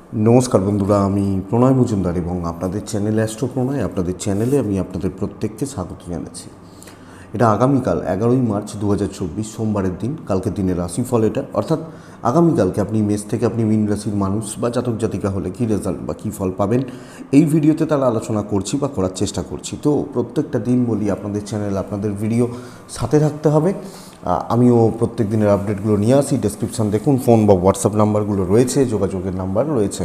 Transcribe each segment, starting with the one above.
नमस्कार बंधुरा प्रणय मजुमदार और आपनादेर चैनेल एस्ट्रो प्रणय आपनादेर चैनेले आपनादेर प्रत्येकके स्वागत जानाচ্ছি। এটা আগামীকাল 11ই মার্চ 2024 সোমবারের দিন। কালকের দিনের রাশিফল এটা, অর্থাৎ আগামীকালকে আপনি মেষ থেকে আপনি মীন রাশির মানুষ বা জাতক জাতিকা হলে কী রেজাল্ট বা কী ফল পাবেন এই ভিডিওতে তার আলোচনা করছি বা করার চেষ্টা করছি। তো প্রত্যেকটা দিন বলি আপনাদের চ্যানেল আপনাদের ভিডিও সাথে থাকতে হবে। আমিও প্রত্যেক দিনের আপডেটগুলো নিয়ে আসি। ডেসক্রিপশান দেখুন, ফোন বা হোয়াটসঅ্যাপ নাম্বারগুলো রয়েছে, যোগাযোগের নাম্বার রয়েছে।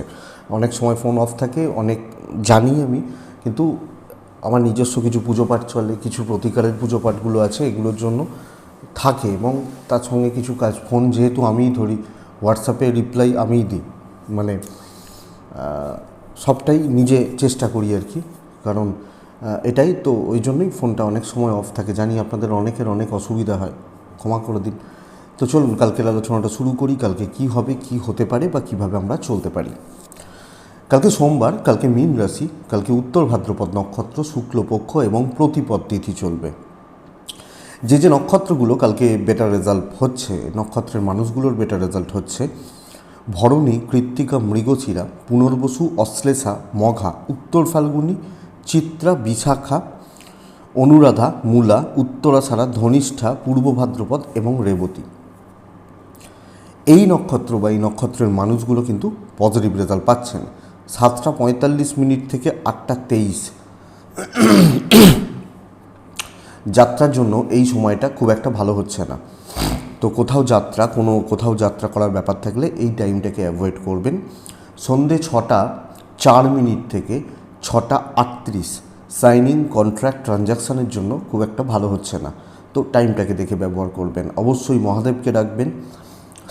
অনেক সময় ফোন অফ থাকে, অনেক জানি আমি, কিন্তু আমার নিজস্ব কিছু পুজো পাঠ চলে, কিছু প্রতিকারের পুজো পাঠগুলো আছে, এগুলোর জন্য থাকে এবং তার সঙ্গে কিছু কাজ ফোন যেহেতু আমিই ধরি, হোয়াটসঅ্যাপে রিপ্লাই আমিই দিই, মানে সবটাই নিজে চেষ্টা করি আর কি। কারণ এটাই তো, ওই জন্যই ফোনটা অনেক সময় অফ থাকে। জানি আপনাদের অনেকের অনেক অসুবিধা হয়, ক্ষমা করে দিন। তো চলুন কালকের আলোচনাটা শুরু করি। কালকে কি হবে, কি হতে পারে বা কিভাবে আমরা চলতে পারি। কালকে সোমবার, কালকে মীন রাশি, কালকে উত্তর ভাদ্রপদ নক্ষত্র, শুক্লপক্ষ এবং প্রতিপদ তিথি চলবে। যে নক্ষত্রগুলো কালকে বেটার রেজাল্ট হচ্ছে, নক্ষত্রের মানুষগুলোর বেটার রেজাল্ট হচ্ছে ভরণী, কৃত্তিকা, মৃগশিরা, পুনর্বসু, অশ্লেষা, মঘা, উত্তর ফাল্গুনী, চিত্রা, বিশাখা, অনুরাধা, মূলা, উত্তরাষাঢ়া, ধনিষ্ঠা, পূর্ব ভাদ্রপদ এবং রেবতী। এই নক্ষত্র বা এই নক্ষত্রের মানুষগুলো কিন্তু পজিটিভ রেজাল্ট পাচ্ছেন। 7:45 থেকে 8:23 যাত্রার জন্য এই সময়টা খুব একটা ভালো হচ্ছে না। তো কোথাও যাত্রা করার ব্যাপার থাকলে এই টাইমটাকে অ্যাভয়েড করবেন। সন্ধে 6:04 থেকে 6:38 সাইনিং, কন্ট্রাক্ট, ট্রানজ্যাকশানের জন্য খুব একটা ভালো হচ্ছে না। তো টাইমটাকে দেখে ব্যবহার করবেন। অবশ্যই মহাদেবকে ডাকবেন।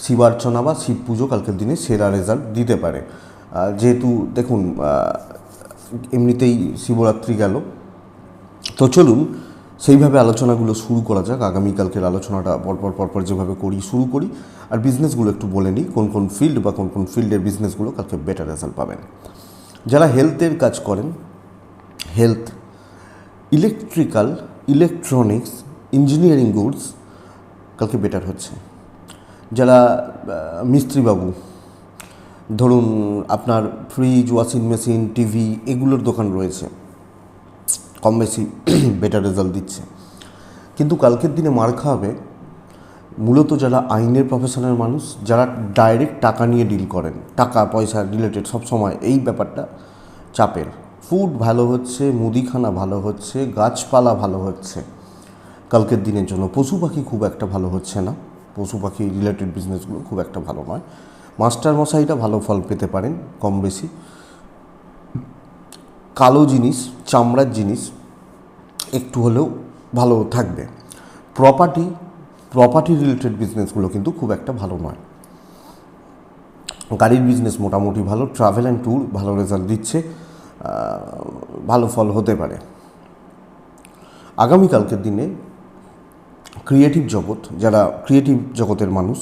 শিবার্চনা বা শিব পুজো কালকের দিনে সেরা রেজাল্ট দিতে পারে। যেহেতু দেখুন এমনিতেই শিবরাত্রি গেল, তো চলুন সেইভাবে আলোচনাগুলো শুরু করা যাক। আগামীকালকের আলোচনাটা পরপর যেভাবে করি শুরু করি। আর বিজনেসগুলো একটু বলে নিই, কোন ফিল্ড বা কোন ফিল্ডের বিজনেসগুলো কালকে বেটার রেজাল্ট পাবেন। যারা হেলথের কাজ করেন, health, electrical, electronics, engineering goods কালকে বেটার হচ্ছে। যারা মিস্ত্রিবাবু, ধরুন আপনার ফ্রিজ, ওয়াশিং মেশিন, টিভি এগুলোর দোকান রয়েছে, কম বেশি বেটার রেজাল্ট দিচ্ছে। কিন্তু কালকের দিনে মার খাওয়াবে মূলত যারা আইনের প্রফেশনের মানুষ, যারা ডাইরেক্ট টাকা নিয়ে ডিল করেন, টাকা পয়সা রিলেটেড সবসময় এই ব্যাপারটা চাপের। ফুড ভালো হচ্ছে, মুদিখানা ভালো হচ্ছে, গাছপালা ভালো হচ্ছে কালকের দিনের জন্য। পশু পাখি খুব একটা ভালো হচ্ছে না, পশু পাখি রিলেটেড বিজনেসগুলো খুব একটা ভালো নয়। মাস্টার মশাইটা ভালো ফল পেতে পারেন কম বেশি। কালো জিনিস, চামড়ার জিনিস একটু হলেও ভালো থাকবে। প্রপার্টি রিলেটেড বিজনেসগুলো কিন্তু খুব একটা ভালো নয়। গাড়ির বিজনেস মোটামুটি ভালো। ট্রাভেল অ্যান্ড ট্যুর ভালো রেজাল্ট দিচ্ছে, ভালো ফল হতে পারে। আগামীকালকের দিনে ক্রিয়েটিভ জগৎ, যারা ক্রিয়েটিভ জগতের মানুষ,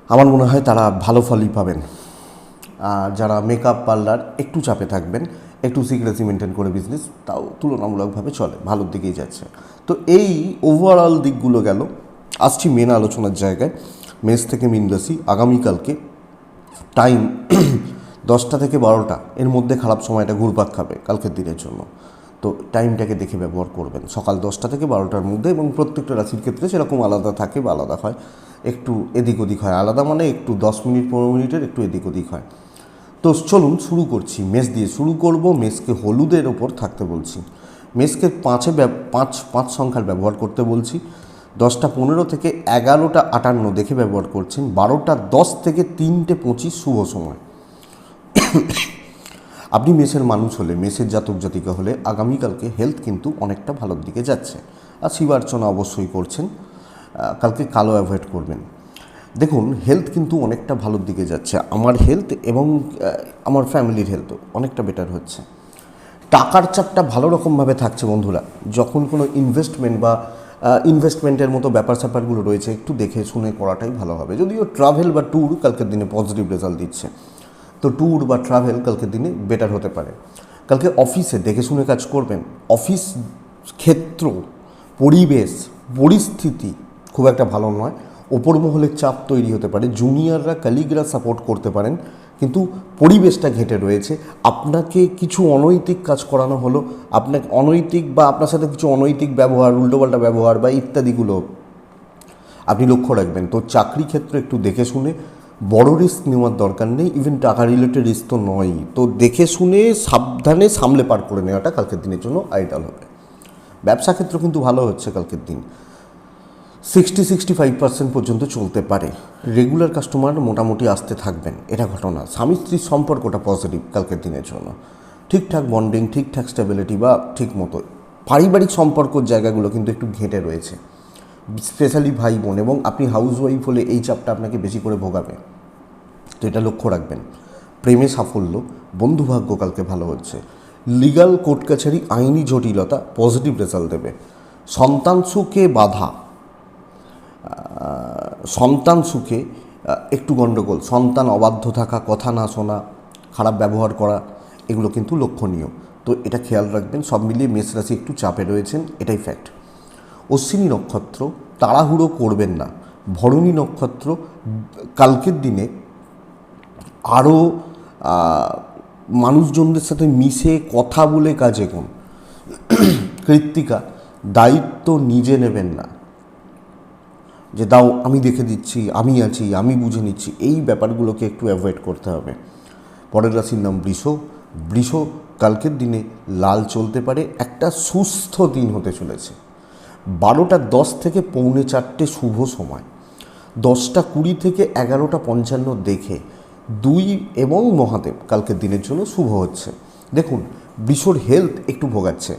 আমার মনে হয় তারা ভালো ফলই পাবেন। আর যারা মেকআপ পার্লার একটু চাপে থাকবেন, একটু সিক্রেসি মেনটেন করে বিজনেস, তাও তুলনামূলকভাবে চলে, ভালোর দিকেই যাচ্ছে। তো এই ওভারঅল দিকগুলো গেল। আসছি মেন আলোচনার জায়গায়। মেষ থেকে মীন রাশি, আগামীকালকে টাইম 10টা থেকে 12টা এর মধ্যে খারাপ সময়টা ঘুরপাক খাবে কালকের দিনের জন্য। তো টাইমটাকে দেখে ব্যবহার করবেন, সকাল 10টা থেকে 12টার মধ্যে। এবং প্রত্যেকটা রাশির ক্ষেত্রে সেরকম আলাদা থাকে বা আলাদা হয়, একটু এদিক ওদিক হয়। আলাদা মানে একটু 10 মিনিট 15 মিনিটের একটু এদিক ওদিক হয়। তো চলুন শুরু করছি। মেষ দিয়ে শুরু করব। মেষকে হলুদের ওপর থাকতে বলছি। মেষকে 5 সংখ্যার ব্যবহার করতে বলছি। 10:15 থেকে 11:58 দেখে ব্যবহার করছেন। 12:10 থেকে 3:25 শুভ সময়। আপনি মেষের মানুষ হলে, মেষের জাতক জাতিকা হলে আগামীকালকে হেলথ কিন্তু অনেকটা ভালোর দিকে যাচ্ছে। আর শিবার্চনা অবশ্যই করছেন। কালকে কালো অ্যাভয়েড করবেন। দেখুন হেলথ কিন্তু অনেকটা ভালোর দিকে যাচ্ছে। আমার হেলথ এবং আমার ফ্যামিলির হেলথও অনেকটা বেটার হচ্ছে। টাকার চাপটা ভালো রকমভাবে থাকছে বন্ধুরা। যখন কোনো ইনভেস্টমেন্ট বা ইনভেস্টমেন্টের মতো ব্যাপার স্যাপারগুলো রয়েছে, একটু দেখে শুনে করাটাই ভালো হবে। যদিও ট্রাভেল বা ট্যুর কালকের দিনে পজিটিভ রেজাল্ট দিচ্ছে, তো ট্যুর বা ট্রাভেল কালকের দিনে বেটার হতে পারে। কালকে অফিসে দেখে শুনে কাজ করবেন। অফিস ক্ষেত্র, পরিবেশ, পরিস্থিতি খুব একটা ভালো নয়। ওপর মহলের চাপ তৈরি হতে পারে। জুনিয়ররা, কালিগরা সাপোর্ট করতে পারেন। কিন্তু পরিবেশটা ঘেঁটে রয়েছে। আপনাকে কিছু অনৈতিক কাজ করানো হলো, আপনাকে অনৈতিক বা আপনার সাথে কিছু অনৈতিক ব্যবহার, উল্টোপাল্টা ব্যবহার বা ইত্যাদিগুলো আপনি লক্ষ্য রাখবেন। তো চাকরি ক্ষেত্রে একটু দেখে শুনে, বড় রিস্ক নেওয়ার দরকার নেই, ইভেন টাকা রিলেটেড রিস্ক তো নয়ই, তো দেখে শুনে সাবধানে সামলে পার করে নেওয়াটা কালকের দিনের জন্য আইডিয়াল হবে। ব্যবসা ক্ষেত্র কিন্তু ভালো হচ্ছে কালকের দিন, 65% পর্যন্ত চলতে পারে। রেগুলার কাস্টমার মোটামুটি আসতে থাকবেন, এটা ঘটনা। স্বামী স্ত্রীর সম্পর্কটা পজিটিভ কালকের দিনের জন্য, ঠিকঠাক বন্ডিং, ঠিকঠাক স্টেবিলিটি বা ঠিক মতো পারিবারিক সম্পর্কর জায়গাগুলো কিন্তু একটু ঘেঁটে রয়েছে, স্পেশালি ভাই বোন, এবং আপনি হাউস ওয়াইফ হলে এই চাপটা আপনাকে বেশি করে ভোগাবে, তো এটা লক্ষ্য রাখবেন। প্রেমে সাফল্য, বন্ধুভাগ্য কালকে ভালো হচ্ছে। লিগাল কোর্ট কাছারি, আইনি জটিলতা পজিটিভ রেজাল্ট দেবে। সন্তান সুখে বাধা, সন্তান সুখে একটু গণ্ডগোল, সন্তান অবাধ্য থাকা, কথা না শোনা, খারাপ ব্যবহার করা, এগুলো কিন্তু লক্ষণীয়, তো এটা খেয়াল রাখবেন। সব মিলিয়ে মেষ রাশি একটু চাপে রয়েছেন, এটাই ফ্যাক্ট। অশ্বিনী নক্ষত্র, তাড়াহুড়ো করবেন না। ভরণী নক্ষত্র, কালকের দিনে আরও মানুষজনদের সাথে মিশে কথা বলে কাজে কোন। কৃত্তিকা, দায়িত্ব নিজে নেবেন না, যে দাও আমি দেখে দিচ্ছি, আমি আছি, আমি বুঝে নিচ্ছি, এই ব্যাপারগুলোকে একটু অ্যাভয়েড করতে হবে। পরের রাশির নাম বৃষ। বৃষ, কালকের দিনে লাল চলতে পারে, একটা সুস্থ দিন হতে চলেছে। 12:10 থেকে 3:45 শুভ সময়, 10:20 থেকে 11:55 দেখে 2 এবং মহাদেব কালকের দিনের জন্য শুভ হচ্ছে। দেখুন, বৃষর হেলথ একটু ভোগাচ্ছে,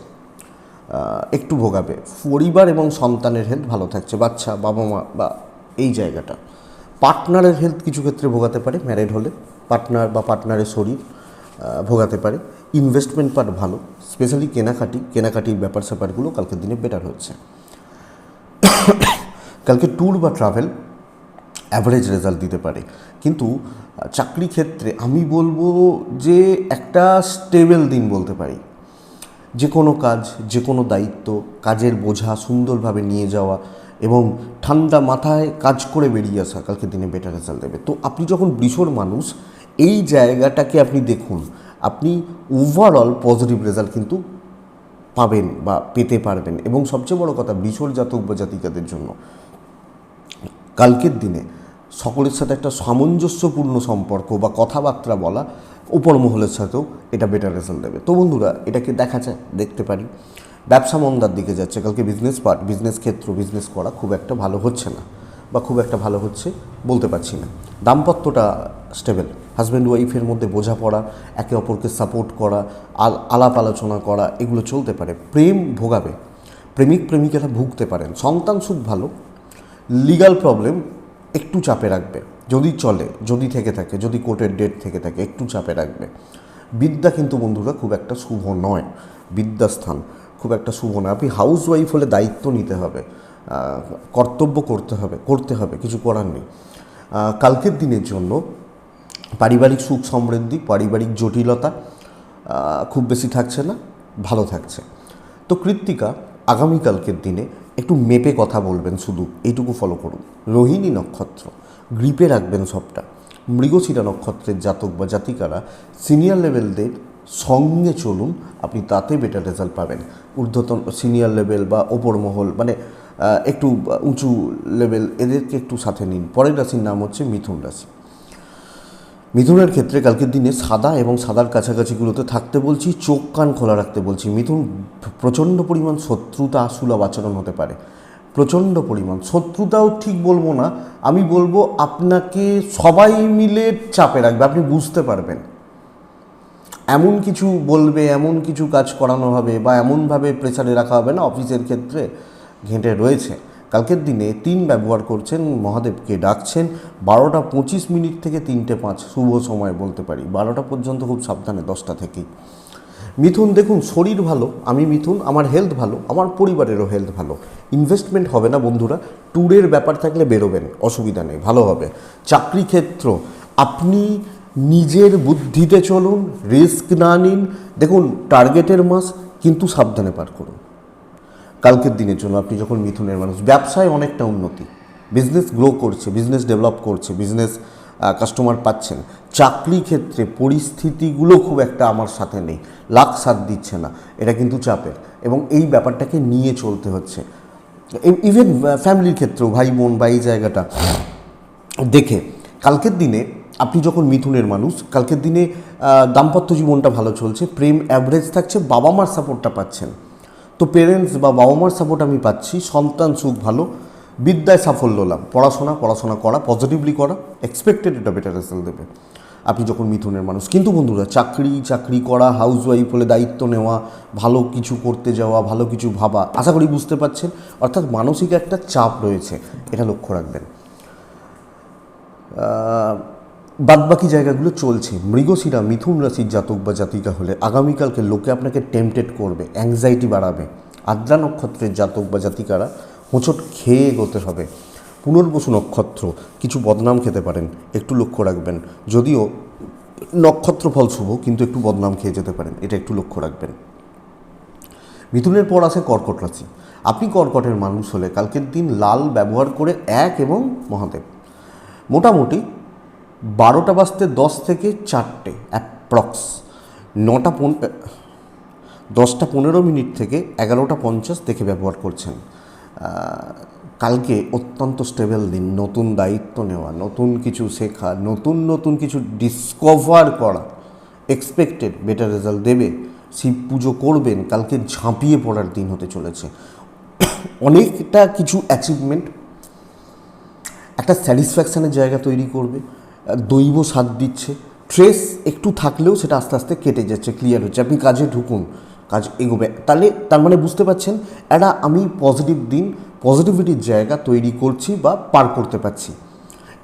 একটু ভোগাবে। পরিবার এবং সন্তানের হেলথ ভালো থাকছে, বাচ্চা, বাবা মা বা এই জায়গাটা। পার্টনারের হেলথ কিছু ক্ষেত্রে ভোগাতে পারে, ম্যারেড হলে পার্টনার বা পার্টনারের শরীর ভোগাতে পারে। ইনভেস্টমেন্ট পার্ট ভালো, স্পেশালি কেনাকাটির ব্যাপার স্যাপারগুলো কালকের দিনে বেটার হচ্ছে। কালকে ট্যুর বা ট্রাভেল অ্যাভারেজ রেজাল্ট দিতে পারে, কিন্তু চাকরি ক্ষেত্রে আমি বলবো যে একটা স্টেবল দিন বলতে পারি। যে কোনো কাজ, যে কোনো দায়িত্ব, কাজের বোঝা সুন্দরভাবে নিয়ে যাওয়া এবং ঠান্ডা মাথায় কাজ করে বেরিয়ে আসা কালকের দিনে বেটার রেজাল্ট দেবে। তো আপনি যখন বৃষর মানুষ, এই জায়গাটাকে আপনি দেখুন, আপনি ওভারঅল পজিটিভ রেজাল্ট কিন্তু পাবেন বা পেতে পারবেন। এবং সবচেয়ে বড় কথা, বৃষর জাতক বা জাতিকাদের জন্য কালকের দিনে সকলের সাথে একটা সামঞ্জস্যপূর্ণ সম্পর্ক বা কথাবার্তা বলা উপর মহলের সাথেও এটা বেটার রেজাল্ট দেবে। তো বন্ধুরা, এটাকে দেখা যায়, দেখতে পারি। ব্যবসা মন্দার দিকে যাচ্ছে, কালকে বিজনেস ক্ষেত্র, বিজনেস করা খুব একটা ভালো হচ্ছে না, বা খুব একটা ভালো হচ্ছে বলতে পারছি না। দাম্পত্যটা স্টেবল, হাজব্যান্ড ওয়াইফের মধ্যে বোঝাপড়া, একে অপরকে সাপোর্ট করা, আলাপ আলোচনা করা, এগুলো চলতে পারে। প্রেম ভোগাবে, প্রেমিক প্রেমিকারা ভুগতে পারেন। সন্তান সুখ ভালো, লিগাল প্রবলেম একটু চাপে রাখবে, যদি চলে, যদি থেকে থাকে, যদি কোর্টের ডেট থেকে থাকে, একটু চাপে রাখবে। বিদ্যা কিন্তু বন্ধুরা খুব একটা শুভ নয়, বিদ্যাস্থান খুব একটা শুভ নয়। আপনি হাউস ওয়াইফ হলে দায়িত্ব নিতে হবে, কর্তব্য করতে হবে, কিছু করার নেই। কালকের দিনের জন্য পারিবারিক সুখ সমৃদ্ধি, পারিবারিক জটিলতা খুব বেশি থাকছে না, ভালো থাকছে। তো কৃত্তিকা, আগামীকালকের দিনে একটু মেপে কথা বলবেন, শুধু এইটুকু ফলো করুন। রোহিণী নক্ষত্র, গ্রিপে রাখবেন সবটা। মৃগশিরা নক্ষত্রের জাতক বা জাতিকারা সিনিয়র লেভেলদের সঙ্গে চলুন, আপনি তাতে বেটার রেজাল্ট পাবেন। ঊর্ধ্বতন সিনিয়র লেভেল বা ওপর মহল, মানে একটু উঁচু লেভেল, এদেরকে একটু সাথে নিন। পরের রাশির নাম হচ্ছে মিথুন রাশি। মিথুনের ক্ষেত্রে কালকের দিনে সাদা এবং সাদার কাছাকাছিগুলোতে থাকতে বলছি, চোখ কান খোলা রাখতে বলছি। মিথুন, প্রচণ্ড পরিমাণ শত্রুতা, সুলভ আচরণ হতে পারে, প্রচণ্ড পরিমাণ শত্রুতাও ঠিক বলবো না, আমি বলবো আপনাকে সবাই মিলে চাপে রাখবে, আপনি বুঝতে পারবেন। এমন কিছু বলবে, এমন কিছু কাজ করানো হবে বা এমনভাবে প্রেসারে রাখা হবে না, অফিসের ক্ষেত্রে ঘেঁটে রয়েছে। কালকের দিনে 3 ব্যবহার করছেন, মহাদেবকে ডাকছেন। 12:25 থেকে 3:05 শুভ সময় বলতে পারি, 12টা পর্যন্ত খুব সাবধানে, 10টা থেকেই। মিথুন, দেখুন শরীর ভালো, আমি মিথুন, আমার হেলথ ভালো, আমার পরিবারেরও হেলথ ভালো। ইনভেস্টমেন্ট হবে না বন্ধুরা, ট্যুরের ব্যাপার থাকলে বেরোবেন, অসুবিধা নেই, ভালো হবে। চাকরি ক্ষেত্র, আপনি নিজের বুদ্ধিতে চলুন, রিস্ক না নিন। দেখুন, টার্গেটের মাস, কিন্তু সাবধানে পার করুন কালকের দিনের জন্য। আপনি যখন মিথুনের মানুষ, ব্যবসায় অনেকটা উন্নতি, বিজনেস গ্রো করছে, বিজনেস ডেভেলপ করছে, বিজনেস কাস্টমার পাচ্ছেন। চাকরি ক্ষেত্রে পরিস্থিতিগুলো খুব একটা আমার সাথে নেই, লাক সাথ দিচ্ছে না, এটা কিন্তু চাপের এবং এই ব্যাপারটাকে নিয়ে চলতে হচ্ছে। ইভেন ফ্যামিলির ক্ষেত্রেও ভাই বোন বা এই জায়গাটা দেখে কালকের দিনে আপনি যখন মিথুনের মানুষ, কালকের দিনে দাম্পত্য জীবনটা ভালো চলছে, প্রেম অ্যাভারেজ থাকছে, বাবা মার সাপোর্টটা পাচ্ছেন। তো পেরেন্টস বা বাবা মার সাপোর্ট আমি পাচ্ছি, সন্তান সুখ ভালো, বিদ্যায় সাফল্য লাভ, পড়াশোনা করা, পজিটিভলি করা, এক্সপেক্টেড এটা বেটার রেজাল্ট দেবে আপনি যখন মিথুনের মানুষ। কিন্তু বন্ধুরা, চাকরি করা, হাউস ওয়াইফ হলে দায়িত্ব নেওয়া, ভালো কিছু করতে যাওয়া, ভালো কিছু ভাবা, আশা করি বুঝতে পারছেন, অর্থাৎ মানসিক একটা চাপ রয়েছে, এটা লক্ষ্য রাখবেন। বাদবাকি জায়গাগুলো চলছে। মৃগশিরা মিথুন রাশির জাতক বা জাতিকা হলে আগামীকালকে লোকে আপনাকে টেম্পটেড করবে, অ্যাংজাইটি বাড়াবে। আদ্রা নক্ষত্রের জাতক বা জাতিকারা হোঁচট খেয়ে এগোতে হবে। পুনর্বসু নক্ষত্র কিছু বদনাম খেতে পারেন, একটু লক্ষ্য রাখবেন। যদিও নক্ষত্র ফল শুভ, কিন্তু একটু বদনাম খেয়ে যেতে পারেন, এটা একটু লক্ষ্য রাখবেন। মিথুনের পর আসে কর্কট রাশি। আপনি কর্কটের মানুষ হলে কালকের দিন লাল ব্যবহার করে 1 এবং মহাদেব, মোটামুটি 12টা বাজতে 10 থেকে 4টে অ্যাপ্রক্স 10টা 15 মিনিট থেকে 11টা 50 দেখে ব্যবহার করছেন। কালকে অত্যন্ত স্টেবল দিন, নতুন দায়িত্ব নেওয়া, নতুন কিছু শেখা, নতুন কিছু ডিসকভার করা, এক্সপেক্টেড বেটার রেজাল্ট দেবে। শিব পুজো করবেন, কালকে ঝাঁপিয়ে পড়ার দিন হতে চলেছে। অনেকটা কিছু অ্যাচিভমেন্ট, একটা স্যাটিসফ্যাকশানের জায়গা তৈরি করবে, দৈব সাথ দিচ্ছে। স্ট্রেস একটু থাকলেও সেটা আস্তে আস্তে কেটে যাচ্ছে, ক্লিয়ার হচ্ছে। আপনি কাজে ঢুকুন, কাজ এগোবে। তাহলে তার মানে বুঝতে পারছেন, একটা আমি পজিটিভ দিন, পজিটিভিটির জায়গা তৈরি করছি বা পার করতে পারছি।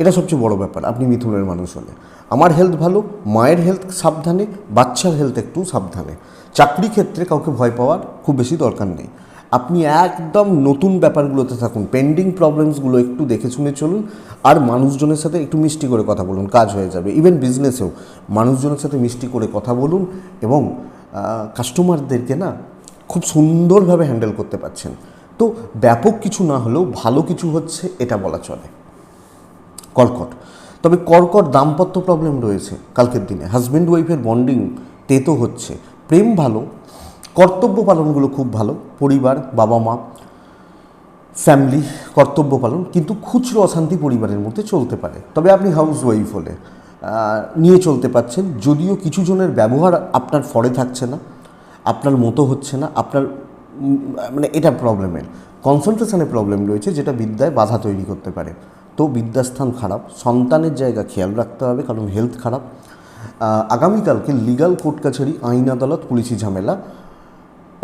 এটা সবচেয়ে বড় ব্যাপার আপনি মিথুনের মানুষ হলে। আমার হেলথ ভালো, মায়ের হেলথ সাবধানে, বাচ্চার হেলথ একটু সাবধানে। চাকরি ক্ষেত্রে কাউকে ভয় পাওয়ার খুব বেশি দরকার নেই। আপনি একদম নতুন ব্যাপারগুলোতে থাকুন, পেন্ডিং প্রবলেমসগুলো একটু দেখে শুনে চলুন, আর মানুষজনের সাথে একটু মিষ্টি করে কথা বলুন, কাজ হয়ে যাবে। ইভেন বিজনেসেও মানুষজনের সাথে মিষ্টি করে কথা বলুন এবং কাস্টমারদেরকে না খুব সুন্দরভাবে হ্যান্ডেল করতে পারছেন। তো ব্যাপক কিছু না হলেও ভালো কিছু হচ্ছে, এটা বলা চলে। কর্কট, তবে কর্কট দাম্পত্য প্রবলেম রয়েছে কালকের দিনে, হাজব্যান্ড ওয়াইফের বন্ডিং তেতো হচ্ছে, প্রেম ভালো, কর্তব্য পালনগুলো খুব ভালো, পরিবার, বাবা মা, ফ্যামিলি, কর্তব্য পালন, কিন্তু খুচরো অশান্তি পরিবারের মধ্যে চলতে পারে। তবে আপনি হাউস ওয়াইফ হলে নিয়ে চলতে পারছেন, যদিও কিছু জনের ব্যবহার আপনার ফরে থাকছে না, আপনার মতো হচ্ছে না, আপনার মানে এটা প্রবলেমের কনসেন্ট্রেশনের প্রবলেম রয়েছে, যেটা বিদ্যায় বাধা তৈরি করতে পারে। তো বিদ্যাস্থান খারাপ, সন্তানের জায়গা খেয়াল রাখতে হবে, কারণ হেলথ খারাপ। আগামীকালকে লিগাল কোর্ট কাছারি, আইন আদালত, পুলিশি ঝামেলা,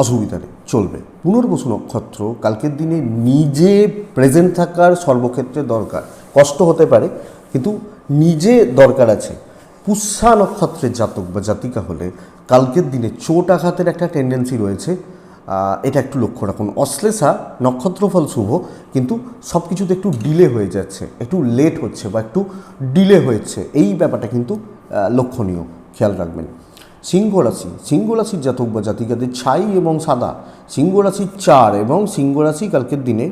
অসুবিধা নেই, চলবে। পুনর্বসু নক্ষত্র কালকের দিনে নিজে প্রেজেন্ট থাকার সর্বক্ষেত্রে দরকার, কষ্ট হতে পারে কিন্তু নিজে দরকার আছে। পুষ্যা নক্ষত্রের জাতক বা জাতিকা হলে কালকের দিনে চোট আঘাতের একটা টেন্ডেন্সি রয়েছে, এটা একটু লক্ষ্য রাখুন। অশ্লেষা নক্ষত্রফল শুভ, কিন্তু সব কিছুতে একটু ডিলে হয়ে যাচ্ছে, একটু লেট হচ্ছে বা একটু ডিলে হয়েছে, এই ব্যাপারটা কিন্তু লক্ষণীয়, খেয়াল রাখবেন। সিংহ রাশির জাতক বা জাতিকাদের ছাই এবং সাদা, সিংহ রাশির 4 এবং সিংহ রাশি কালকের দিনে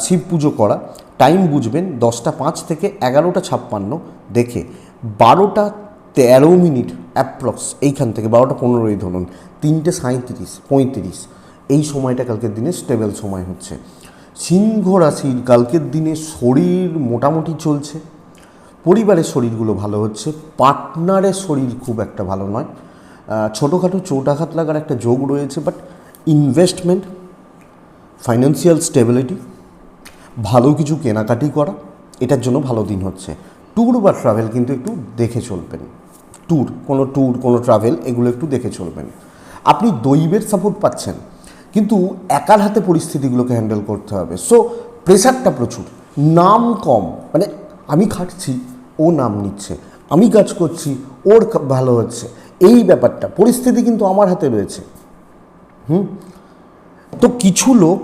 শিব পুজো করা। টাইম বুঝবেন 10টা 5 থেকে 11টা 56 দেখে 12টা 13 মিনিট অ্যাপ্রক্স, এইখান থেকে 12টা 15 ধরুন, 3টে 37 35, এই সময়টা কালকের দিনে স্টেবল সময় হচ্ছে। সিংহ রাশির কালকের দিনে শরীর মোটামুটি চলছে, পরিবারের শরীরগুলো ভালো হচ্ছে, পার্টনারের শরীর খুব একটা ভালো নয়, ছোটোখাটো চোটাঘাত লাগার একটা যোগ রয়েছে, বাট ইনভেস্টমেন্ট, ফাইন্যান্সিয়াল স্টেবিলিটি, ভালো কিছু কেনাকাটি করা, এটার জন্য ভালো দিন হচ্ছে। ট্যুর বা ট্রাভেল কিন্তু একটু দেখে চলবেন, কোনো ট্রাভেল এগুলো একটু দেখে চলবেন। আপনি দৈবের সাপোর্ট পাচ্ছেন, কিন্তু একার হাতে পরিস্থিতিগুলোকে হ্যান্ডেল করতে হবে। সো প্রেশারটা প্রচুর, নাম কম, মানে আমি খাটছি, ও নাম নিচ্ছে, আমি কাজ করছি, ওর ভালো হচ্ছে, এই ব্যাপারটা, পরিস্থিতি কিন্তু আমার হাতে রয়েছে। তো কিছু লোক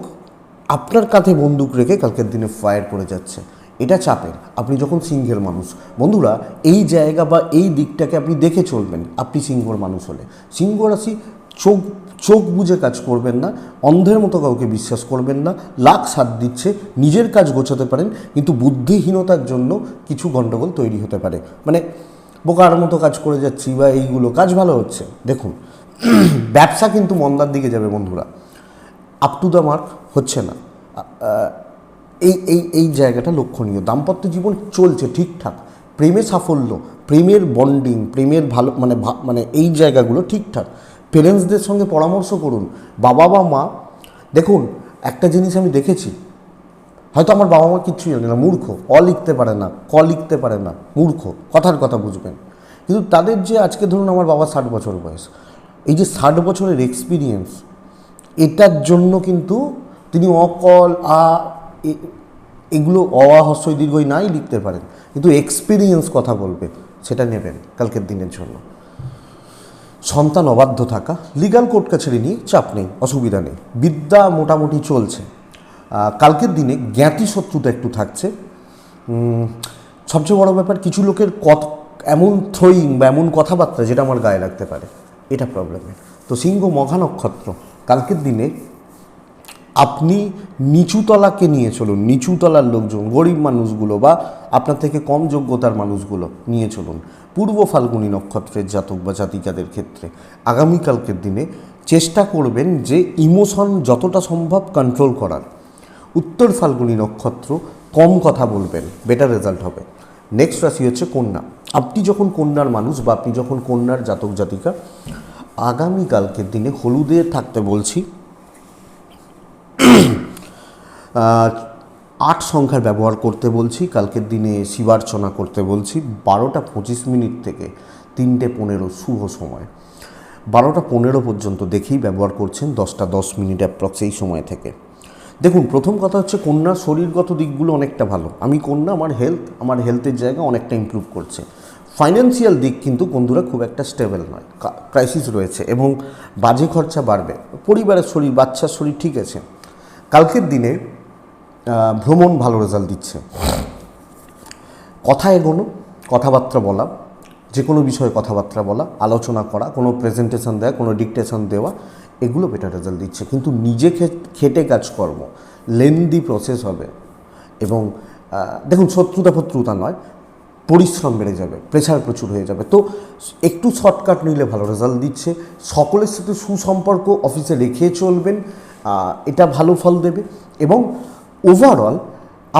আপনার কাঁধে বন্দুক রেখে কালকের দিনে ফায়ার করে যাচ্ছে, এটা চাপের। আপনি যখন সিংহের মানুষ, বন্ধুরা এই জায়গা বা এই দিকটাকে আপনি দেখে চলবেন। আপনি সিংহর মানুষ হলে, সিংহ রাশি চোখ চোখ বুঝে কাজ করবেন না, অন্ধের মতো কাউকে বিশ্বাস করবেন না। লাক সাথ দিচ্ছে, নিজের কাজ গোছাতে পারেন, কিন্তু বুদ্ধিহীনতার জন্য কিছু গণ্ডগোল তৈরি হতে পারে। মানে বোকার মতো কাজ করে যাচ্ছি বা এইগুলো, কাজ ভালো হচ্ছে। দেখুন ব্যবসা কিন্তু মন্দার দিকে যাবে বন্ধুরা, আপ টু দ্য মার্ক হচ্ছে না। এই এই এই জায়গাটা লক্ষণীয়। দাম্পত্য জীবন চলছে ঠিকঠাক, প্রেমে সাফল্য, প্রেমের বন্ডিং, প্রেমের ভালো মানে এই জায়গাগুলো ঠিকঠাক। পেরেন্টসদের সঙ্গে পরামর্শ করুন, বাবা বা মা। দেখুন একটা জিনিস আমি দেখেছি, হয়তো আমার বাবা মা কিচ্ছু জানে না, মূর্খ, লিখতে পারে না, লিখতে পারে না, মূর্খ, কথার কথা বুঝবেন। কিন্তু তাদের যে আজকে ধরুন আমার বাবা 60 বছর বয়স, এই যে 60 বছরের এক্সপিরিয়েন্স, এটার জন্য কিন্তু তিনি অকল এগুলো হস্যই দীর্ঘই নাই লিখতে পারেন, কিন্তু এক্সপিরিয়েন্স কথা বলবে, সেটা নেবেন কালকের দিনের জন্য। সন্তান অবাধ্য থাকা, লিগাল কোর্ট কাছারি নিয়ে চাপ নেই, অসুবিধা নেই, বিদ্যা মোটামুটি চলছে। কালকের দিনে জ্ঞাতি শত্রুতা একটু থাকছে। সবচেয়ে বড় ব্যাপার, কিছু লোকের এমন থ্রোয়িং বা এমন কথাবার্তা যেটা আমার গায়ে লাগতে পারে, এটা প্রবলেমের। তো সিংহ মঘা নক্ষত্র, কালকের দিনে আপনি নিচুতলাকে নিয়ে চলুন, নিচুতলার লোকজন, গরিব মানুষগুলো বা আপনার থেকে কম যোগ্যতার মানুষগুলো নিয়ে চলুন। পূর্ব ফাল্গুনী নক্ষত্রের জাতক বা জাতিকাদের ক্ষেত্রে আগামীকালকের দিনে চেষ্টা করবেন যে ইমোশন যতটা সম্ভব কন্ট্রোল করার। উত্তর ফাল্গুনী নক্ষত্র, কম কথা বলবেন, বেটার রেজাল্ট হবে। নেক্সট রাশি হচ্ছে কন্যা। আপনি যখন কন্যার মানুষ বা আপনি যখন কন্যার জাতক জাতিকা, আগামীকালকের দিনে হলুদে থাকতে বলছি, 8 সংখ্যার ব্যবহার করতে বলছি। কালকের দিনে শিবার্চনা করতে বলছি। 12টা 25 মিনিট থেকে 3টে 15 শুভ সময়, 12টা 15 পর্যন্ত দেখেই ব্যবহার করছেন, 10টা 10 মিনিট অ্যাপ্রক্স এই সময় থেকে। দেখুন প্রথম কথা হচ্ছে কন্যার শরীরগত দিকগুলো অনেকটা ভালো। আমি কন্যা, আমার হেলথের জায়গা অনেকটা ইমপ্রুভ করছে। ফাইন্যান্সিয়াল দিক কিন্তু বন্ধুরা খুব একটা স্টেবল নয়, ক্রাইসিস রয়েছে এবং বাজে খরচা বাড়বে। পরিবারের শরীর, বাচ্চার শরীর ঠিক আছে। কালকের দিনে ভ্রমণ ভালো রেজাল্ট দিচ্ছে। কথা এগোনো, কথাবার্তা বলা, যে কোনো বিষয়ে কথাবার্তা বলা, আলোচনা করা, কোনো প্রেজেন্টেশন দেওয়া, কোনো ডিকটেশন দেওয়া, এগুলো বেটার রেজাল্ট দিচ্ছে। কিন্তু নিজে খেটে কাজকর্ম, লেন্দি প্রসেস হবে এবং দেখুন শত্রুতা নয়, পরিশ্রম বেড়ে যাবে, প্রেশার প্রচুর হয়ে যাবে। তো একটু শর্টকাট নিলে ভালো রেজাল্ট দিচ্ছে। সকলের সাথে সুসম্পর্ক অফিসে রেখে চলবেন, এটা ভালো ফল দেবে। এবং ওভারঅল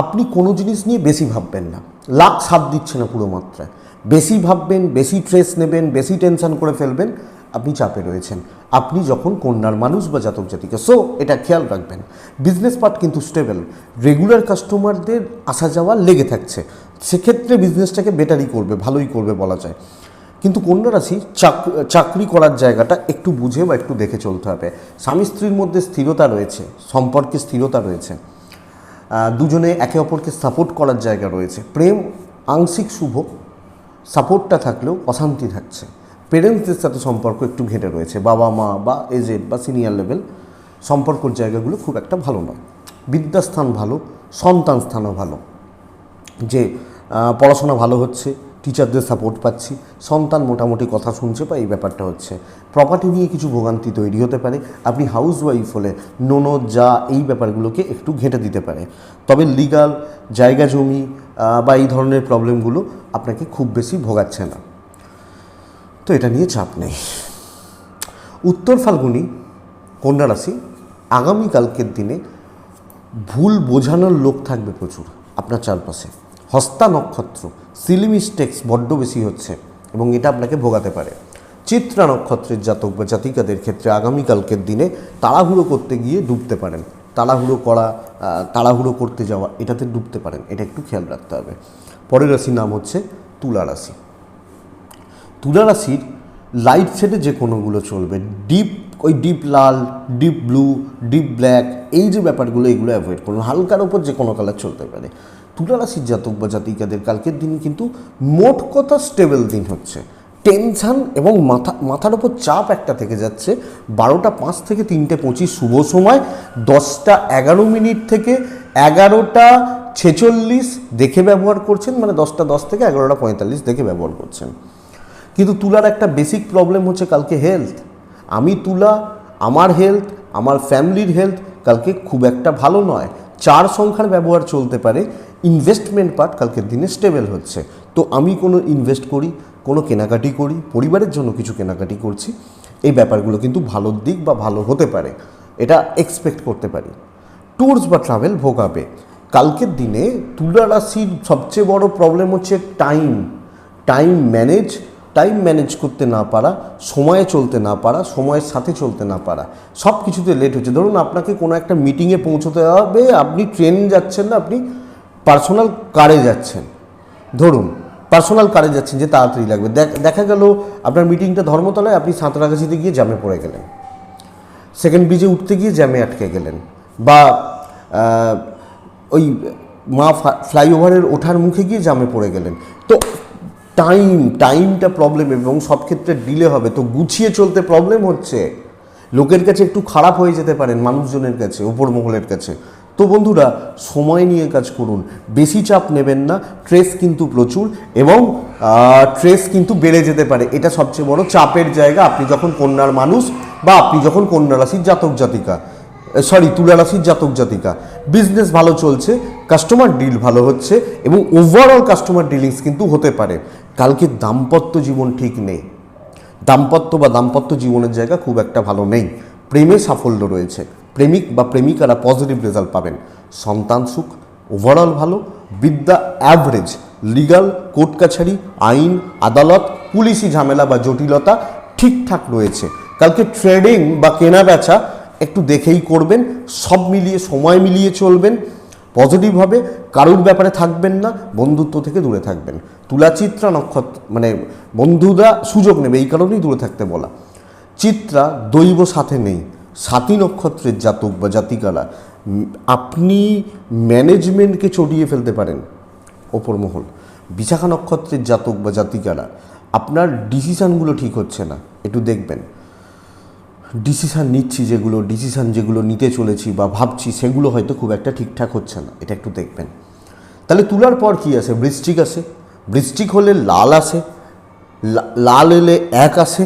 আপনি কোনো জিনিস নিয়ে বেশি ভাববেন না, লাক সাথ দিচ্ছে না পুরো মাত্রায়। বেশি ভাববেন, বেশি স্ট্রেস নেবেন, বেশি টেনশন করে ফেলবেন, আপনি চাপে রয়েছেন আপনি যখন কন্যার মানুষ বা জাতক জাতিকা। সো এটা খেয়াল রাখবেন। বিজনেস পার্ট কিন্তু স্টেবল, রেগুলার কাস্টমারদের আসা যাওয়া লেগে থাকছে, সেক্ষেত্রে বিজনেসটাকে বেটারই করবে, ভালোই করবে বলা যায়। কিন্তু কন্যা রাশি চাকরি করার জায়গাটা একটু বুঝে বা একটু দেখে চলতে হবে। স্বামী স্ত্রীর মধ্যে স্থিরতা রয়েছে, সম্পর্কে স্থিরতা রয়েছে, দুজনে একে অপরকে সাপোর্ট করার জায়গা রয়েছে। প্রেম আংশিক শুভ, সাপোর্টটা থাকলেও অশান্তি থাকছে। পেরেন্টসদের সাথে সম্পর্ক একটু ঘেঁটে রয়েছে, বাবা মা বা এজেড বা সিনিয়র লেভেল, সম্পর্কের জায়গাগুলো খুব একটা ভালো নয়। বিদ্যাস্থান ভালো, সন্তান স্থানও ভালো, যে পড়াশোনা ভালো হচ্ছে, টিচারদের সাপোর্ট পাচ্ছি, সন্তান মোটামুটি কথা শুনছে বা এই ব্যাপারটা হচ্ছে। প্রপার্টি নিয়ে কিছু ভোগান্তি তৈরি হতে পারে, আপনি হাউস ওয়াইফ হলে ননদ যা এই ব্যাপারগুলোকে একটু ঘেঁটে দিতে পারে। তবে লিগাল জায়গা জমি বা এই ধরনের প্রবলেমগুলো আপনাকে খুব বেশি ভোগাচ্ছে না, তো এটা নিয়ে চাপ নেই। উত্তর ফাল্গুনী কন্যা রাশি, আগামীকালকের দিনে ভুল বোঝানোর লোক থাকবে প্রচুর আপনার চারপাশে। হস্তা নক্ষত্র, সিলি মিস্টেক্স বড্ড বেশি হচ্ছে এবং এটা আপনাকে ভোগাতে পারে। চিত্রা নক্ষত্রের জাতক বা জাতিকাদের ক্ষেত্রে আগামীকালকের দিনে তাড়াহুড়ো করতে গিয়ে ডুবতে পারেন, তাড়াহুড়ো করতে যাওয়া, এটাতে ডুবতে পারেন, এটা একটু খেয়াল রাখতে হবে। পরের রাশির নাম হচ্ছে তুলা রাশি। তুলা রাশির লাইট শেডে যে কোনোগুলো চলবে, ডিপ লাল, ডিপ ব্লু, ডিপ ব্ল্যাক, এই যে ব্যাপারগুলো এগুলো অ্যাভয়েড করুন। হালকার ওপর যে কোনো কালার চলতে পারে। তুলা রাশির জাতক বা জাতিকাদের কালকের দিন কিন্তু মোট কথা স্টেবল দিন হচ্ছে। টেনশান এবং মাথার ওপর চাপ একটা থেকে যাচ্ছে। 12টা 5 থেকে 3টে 25 শুভ সময়, 10টা 11 মিনিট থেকে 11টা 46 দেখে ব্যবহার করছেন, মানে 10টা 10 থেকে 11টা 45 দেখে ব্যবহার করছেন। কিন্তু তুলার একটা বেসিক প্রবলেম হচ্ছে কালকে হেলথ। আমি তুলা, আমার হেলথ, আমার ফ্যামিলির হেলথ কালকে খুব একটা ভালো নয়। 4 সংখ্যার ব্যবহার চলতে পারে। ইনভেস্টমেন্ট পার্ট কালকের দিনে স্টেবল হচ্ছে। তো আমি কোনো ইনভেস্ট করি, কোনো কেনাকাটি করি, পরিবারের জন্য কিছু কেনাকাটি করছি, এই ব্যাপারগুলো কিন্তু ভালোর দিক বা ভালো হতে পারে, এটা এক্সপেক্ট করতে পারি। ট্যুরস বা ট্রাভেল ভোগাবে। কালকের দিনে তুলা রাশির সবচেয়ে বড় প্রবলেম হচ্ছে টাইম ম্যানেজ করতে না পারা, সময়ে চলতে না পারা, সময়ের সাথে চলতে না পারা, সব কিছুতে লেট হচ্ছে। ধরুন আপনাকে কোনো একটা মিটিংয়ে পৌঁছতে হবে, আপনি ট্রেন যাচ্ছেন না, আপনি পার্সোনাল কারে যাচ্ছেন, ধরুন পার্সোনাল কারে যাচ্ছেন যে তাড়াতাড়ি লাগবে, দেখা গেল আপনার মিটিংটা ধর্মতলায়, আপনি সাঁতরাগাছিতে গিয়ে জ্যামে পড়ে গেলেন, সেকেন্ড ব্রিজে উঠতে গিয়ে জ্যামে আটকে গেলেন, বা ওই মা ফ্লাইওভারের ওঠার মুখে গিয়ে জ্যামে পড়ে গেলেন। তো টাইমটা প্রবলেম, এবং সব ক্ষেত্রে ডিলে হবে। তো গুছিয়ে চলতে প্রবলেম হচ্ছে, লোকের কাছে একটু খারাপ হয়ে যেতে পারেন, মানুষজনের কাছে, উপর মহলের কাছে। তো বন্ধুরা, সময় নিয়ে কাজ করুন, বেশি চাপ নেবেন না। ট্রেস কিন্তু প্রচুর, এবং ট্রেস কিন্তু বেড়ে যেতে পারে, এটা সবচেয়ে বড় চাপের জায়গা। আপনি যখন কন্যার মানুষ, বা আপনি যখন কন্যা রাশির জাতক জাতিকা, তুলা রাশির জাতক জাতিকা, বিজনেস ভালো চলছে, কাস্টমার ডিল ভালো হচ্ছে, এবং ওভারঅল কাস্টমার ডিলিংস কিন্তু হতে পারে। কালকে দাম্পত্য জীবন ঠিক নেই, দাম্পত্য জীবনের জায়গা খুব একটা ভালো নেই। প্রেমে সাফল্য রয়েছে, প্রেমিক বা প্রেমিকারা পজিটিভ রেজাল্ট পাবেন। সন্তান সুখ ওভারঅল ভালো। বিদ্যা অ্যাভারেজ। লিগাল, কোর্ট কাছারি, আইন, আদালত, পুলিশি ঝামেলা বা জটিলতা ঠিকঠাক রয়েছে। কালকে ট্রেডিং বা কেনা বেচা একটু দেখেই করবেন, সব মিলিয়ে সময় মিলিয়ে চলবেন, পজিটিভভাবে কারুর ব্যাপারে থাকবেন না, বন্ধুত্ব থেকে দূরে থাকবেন। তুলাচিত্রা নক্ষত্র মানে বন্ধুরা সুযোগ নেবে, এই কারণেই দূরে থাকতে বলা। চিত্রা দৈব সাথে নেই, সাথী নক্ষত্রের জাতক বা জাতিকারা আপনি ম্যানেজমেন্টকে চড়িয়ে ফেলতে পারেন, ওপর মহল। বিশাখা নক্ষত্রের জাতক বা জাতিকারা আপনার ডিসিশানগুলো ঠিক হচ্ছে না, একটু দেখবেন। ডিসিশান যেগুলো নিতে চলেছি বা ভাবছি, সেগুলো হয়তো খুব একটা ঠিকঠাক হচ্ছে না, এটা একটু দেখবেন। তাহলে তুলার পর কি আসে? বৃশ্চিক আসে। বৃশ্চিক হলে লাল আসে, লাল এলে 1 আসে,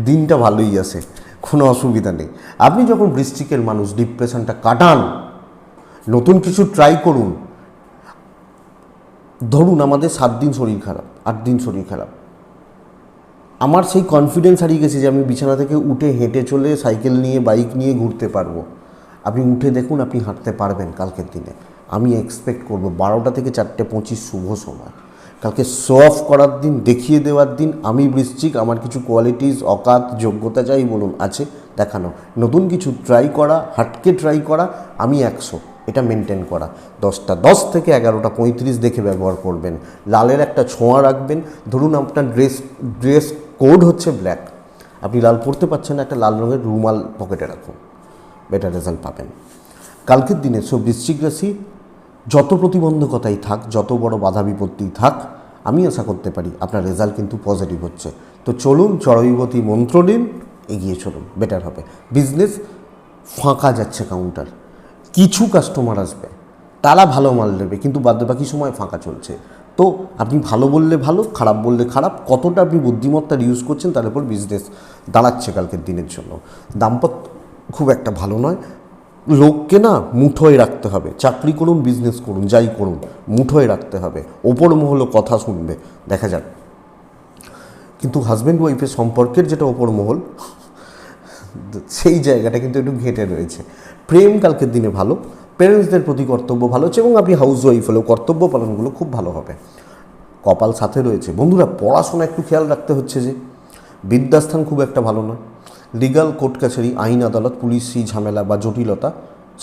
দিনটা ভালোই আসে, কোনো অসুবিধা নেই। আপনি যখন বৃশ্চিকের মানুষ, ডিপ্রেশনটা কাটান, নতুন কিছু ট্রাই করুন। ধরুন আমাদের 7 দিন শরীর খারাপ, 8 দিন শরীর খারাপ, আমার সেই কনফিডেন্স হারিয়ে গেছে যে আমি বিছানা থেকে উঠে হেঁটে চলে, সাইকেল নিয়ে, বাইক নিয়ে ঘুরতে পারবো। আপনি উঠে দেখুন, আপনি হাঁটতে পারবেন কালকের দিনে। আমি এক্সপেক্ট করব 12টা থেকে 4:25 শুভ সময়। কালকে শো অফ করার দিন, দেখিয়ে দেওয়ার দিন। আমি বৃশ্চিক, আমার কিছু কোয়ালিটিস, অকাত, যোগ্যতা যাই বলুন আছে, দেখানো, নতুন কিছু ট্রাই করা, হাটকে ট্রাই করা। আমি 100, এটা মেনটেন করা। 10টা 10 থেকে 11:35 দেখে ব্যবহার করবেন। লালের একটা ছোঁয়া রাখবেন। ধরুন আপনার ড্রেস কোড হচ্ছে ব্ল্যাক, আপনি লাল পরতে পারছেন না, একটা লাল রঙের রুমাল পকেটে রাখুন, বেটার রেজাল্ট পাবেন। কালকের দিনে বৃশ্চিক রাশি যত প্রতিবন্ধকতাই থাক, যত বড় বাধা বিপত্তি থাক, আমি আশা করতে পারি আপনার রেজাল্ট কিন্তু পজিটিভ হচ্ছে। তো চলুন, চড়াইবতী মন্ত্র নিন, এগিয়ে চলুন, বেটার হবে। বিজনেস ফাঁকা যাচ্ছে কাউন্টার, কিছু কাস্টমার আসবে, তারা ভালো মাল নেবে, কিন্তু বাকি সময় ফাঁকা চলছে। তো আপনি ভালো বললে ভালো, খারাপ বললে খারাপ, কতটা আপনি বুদ্ধিমত্তার ইউজ করছেন তার উপর বিজনেস দাঁড়াচ্ছে কালকের দিনের জন্য। দাম্পত্য খুব একটা ভালো নয়, লোককে না মুঠোয় রাখতে হবে। চাকরি করুন, বিজনেস করুন, যাই করুন, মুঠোয় রাখতে হবে। ওপর মহলও কথা শুনবে, দেখা যাক। কিন্তু হাজব্যান্ড ওয়াইফের সম্পর্কের যেটা ওপর মহল, সেই জায়গাটা কিন্তু একটু ঘেঁটে রয়েছে। প্রেম কালকের দিনে ভালো, প্যারেন্টসদের প্রতি কর্তব্য ভালো হচ্ছে, এবং আপনি হাউস ওয়াইফ হলেও কর্তব্য পালনগুলো খুব ভালো হবে। কপাল সাথে রয়েছে। বন্ধুরা, পড়াশোনা একটু খেয়াল রাখতে হচ্ছে যে বিদ্যাস্থান খুব একটা ভালো নয়। লিগাল, কোর্ট কাছারি, আইন আদালত, পুলিশি ঝামেলা বা জটিলতা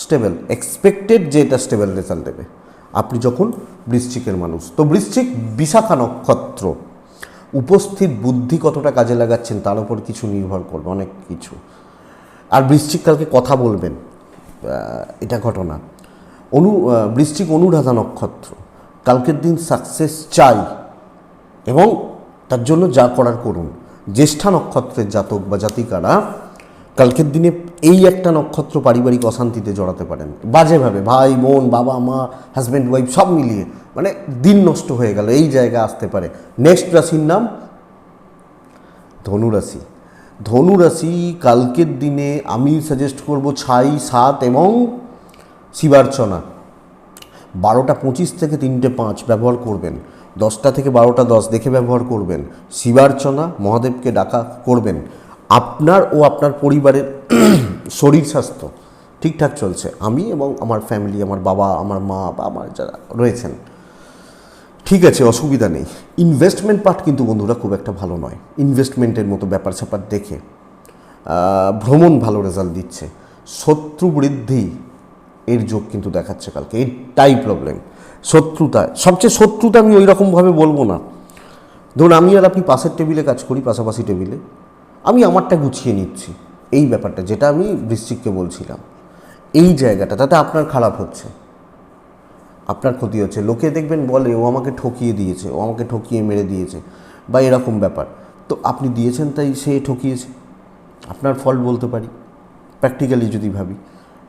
স্টেবল, এক্সপেক্টেড যে এটা স্টেবল রেজাল্ট দেবে আপনি যখন বৃশ্চিকের মানুষ। তো বৃশ্চিক বিশাখা নক্ষত্র, উপস্থিত বুদ্ধি কতটা কাজে লাগাচ্ছেন তার উপর কিছু নির্ভর করবে, অনেক কিছু। আর বৃশ্চিক কালকে কথা বলবেন, এটা ঘটনা। বৃশ্চিক অনুরাধা নক্ষত্র, কালকের দিন সাকসেস চাই, এবং তার জন্য যা করার করুন। জ্যেষ্ঠা নক্ষত্রের জাতক বা জাতিকারা কালকের দিনে এই একটা নক্ষত্র পারিবারিক অশান্তিতে জড়াতে পারেন বাজেভাবে, ভাই বোন, বাবা মা, হাজব্যান্ড ওয়াইফ সব মিলিয়ে, মানে দিন নষ্ট হয়ে গেল, এই জায়গা আসতে পারে। নেক্সট রাশির নাম ধনুরাশি। ধনুরাশি কালকের দিনে আমি সাজেস্ট করব ছাই 7 এবং শিবার্চনা 12:25 থেকে 3:05 ব্যবহার করবেন, 10টা থেকে 12:10 দেখে ব্যবহার করবেন। শিবার্চনা মহাদেবকে ডাকা করবেন। আপনার ও আপনার পরিবারের শরীর স্বাস্থ্য ঠিকঠাক চলছে, আমি এবং আমার ফ্যামিলি, আমার বাবা, আমার মা বা আমার যারা রয়েছেন ঠিক আছে, অসুবিধা নেই। ইনভেস্টমেন্ট পার্ট কিন্তু বন্ধুরা খুব একটা ভালো নয়। ইনভেস্টমেন্টের মতো ব্যাপার স্যাপার দেখে ভ্রমণ ভালো রেজাল্ট দিচ্ছে, শত্রু বৃদ্ধি এর যোগ কিন্তু দেখাচ্ছে কালকে, এটাই প্রবলেম। শত্রুতা, সবচেয়ে শত্রুতা আমি ওই রকমভাবে বলবো না। ধরুন আমি আর আপনি পাশের টেবিলে কাজ করি, পাশাপাশি টেবিলে, আমি আমারটা গুছিয়ে নিচ্ছি, এই ব্যাপারটা যেটা আমি বৃশ্চিককে বলছিলাম, এই জায়গাটা তাতে আপনার খারাপ হচ্ছে, আপনার ক্ষতি হচ্ছে। লোকে দেখবেন বলে ও আমাকে ঠকিয়ে দিয়েছে, ও আমাকে ঠকিয়ে মেরে দিয়েছে বা এরকম ব্যাপার। তো আপনি দিয়েছেন তাই সে ঠকিয়েছে, আপনার ফল্ট বলতে পারি প্র্যাকটিক্যালি যদি ভাবি।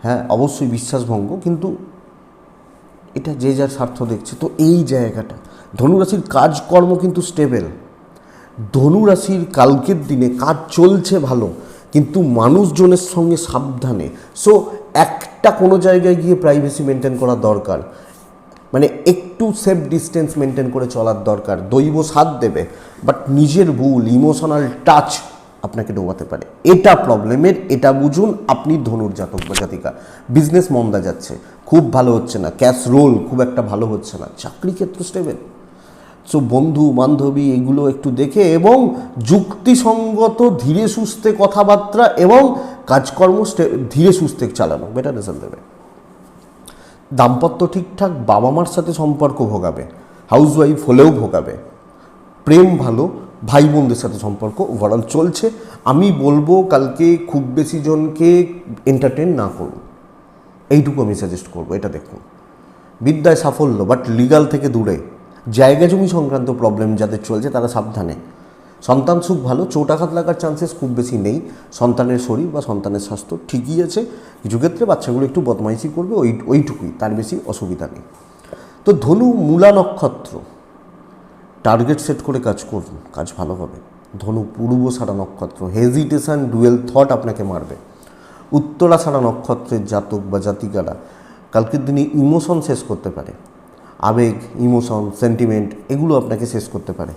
হ্যাঁ অবশ্যই বিশ্বাসভঙ্গ, কিন্তু এটা যে যার স্বার্থ দেখছে। তো এই জায়গাটা ধনুরাশির কাজকর্ম কিন্তু স্টেবল। ধনুরাশির কালকের দিনে কাজ চলছে ভালো, কিন্তু মানুষজনের সঙ্গে সাবধানে। সো একটা কোনো জায়গায় গিয়ে প্রাইভেসি মেনটেন করা দরকার, মানে একটু সেফ ডিস্টেন্স মেনটেন করে চলার দরকার। দৈব সাথ দেবে, বাট নিজের ভুল ইমোশনাল টাচ আপনাকে ডোবাতে পারে, এটা প্রবলেমের। এটা বুঝুন আপনি ধনুর জাতক বা জাতিকা। বিজনেস মন্দা যাচ্ছে, খুব ভালো হচ্ছে না, ক্যাশ রোল খুব একটা ভালো হচ্ছে না, চাকরি ক্ষেত্র স্টেবল। সো বন্ধু বান্ধবী এগুলো একটু দেখে এবং যুক্তিসঙ্গত ধীরে সুস্থে কথাবার্তা এবং কাজকর্ম ধীরে সুস্থে চালানো বেটার রেজাল্ট দেবে। দাম্পত্য ঠিকঠাক, বাবা মার সাথে সম্পর্ক ভোগাবে, হাউসওয়াইফ হলেও ভোগাবে, প্রেম ভালো, ভাই বোনদের সাথে সম্পর্ক ওভারঅল চলছে। আমি বলবো কালকে খুব বেশি জনকে এন্টারটেন না করুন, এইটুকু আমি সাজেস্ট করবো। এটা দেখুন, বিদ্যায় সাফল্য বাট লিগাল থেকে দূরে, জায়গা জমি সংক্রান্ত প্রবলেম যাদের চলছে তারা সাবধানে। সন্তান সুখ ভালো, চোটাঘাত লাগার চান্সেস খুব বেশি নেই। সন্তানের শরীর বা সন্তানের স্বাস্থ্য ঠিকই আছে, কিছু ক্ষেত্রে বাচ্চাগুলো একটু বদমাইশি করবে, ওইটুকুই, তার বেশি অসুবিধা নেই। তো ধনু মূলা নক্ষত্র, টার্গেট সেট করে কাজ করুন, কাজ ভালো হবে। ধনু পূর্বষাঢ়া নক্ষত্র, হেজিটেশন ডুয়েল থট আপনাকে মারবে। উত্তরাষাঢ়া নক্ষত্রের জাতক বা জাতিকারা কালকের দিনে ইমোশন শেষ করতে পারে, আবেগ, ইমোশন, সেন্টিমেন্ট এগুলো আপনাকে শেষ করতে পারে,